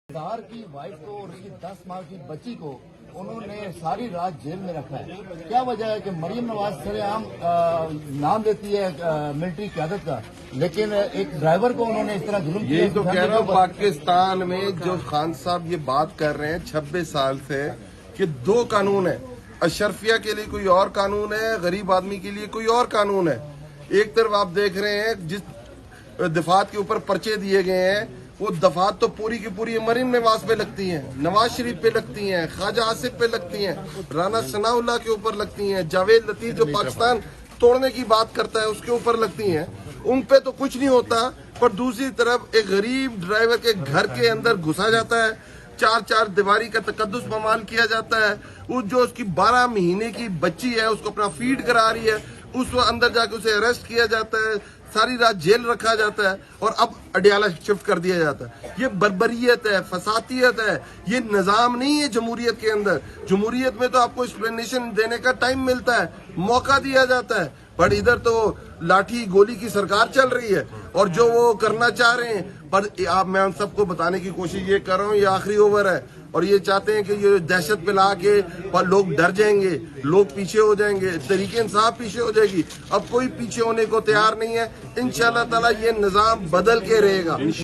सरदार की वाइफ को और उसकी 10 माह की बच्ची को उन्होंने सारी रात जेल में रखा है। क्या वजह है कि मरियम नवाज सरेआम नाम लेती है मिलिट्री क़यादत का, लेकिन एक ड्राइवर को उन्होंने इस तरह जुल्म किया। यही तो कह रहा हूँ, पाकिस्तान में जो खान साहब ये बात कर रहे हैं 26 साल से कि दो कानून है, अशरफिया के लिए कोई और कानून है, गरीब आदमी के लिए कोई और कानून है। एक तरफ आप देख रहे हैं जिस दफात के ऊपर पर्चे दिए गए हैं, वो दफात तो पूरी की पूरी मरीम नवाज पे लगती हैं, नवाज शरीफ पे लगती हैं, ख्वाजा आसिफ पे लगती हैं, राना सनाउल्लाह के ऊपर लगती हैं, जावेद लतीफ जो पाकिस्तान तोड़ने की बात करता है उसके ऊपर लगती हैं। उन पे तो कुछ नहीं होता, पर दूसरी तरफ एक गरीब ड्राइवर के घर के अंदर घुसा जाता है, चार दीवारी का तकद्दुस पमाल किया जाता है। वो जो उसकी 12 महीने की बच्ची है उसको अपना फीड करा रही है, उस अंदर जाके उसे अरेस्ट किया जाता है, सारी रात जेल रखा जाता है और अब अडियाला शिफ्ट कर दिया जाता है। ये बर्बरियत है, फसातियत है, ये निजाम नहीं है जमहूरियत के अंदर। जमहूरियत में तो आपको एक्सप्लेनेशन देने का टाइम मिलता है, मौका दिया जाता है, पर इधर तो लाठी गोली की सरकार चल रही है और जो वो करना चाह रहे हैं। पर आप मैं उन सबको बताने की कोशिश ये कर रहा हूँ, ये आखिरी ओवर है और ये चाहते हैं कि ये दहशत फैला के पर लोग डर जाएंगे, लोग पीछे हो जाएंगे, तहरीक इंसाफ पीछे हो जाएगी। अब कोई पीछे होने को तैयार नहीं है। इंशाअल्लाह ताला ये निजाम बदल के रहेगा।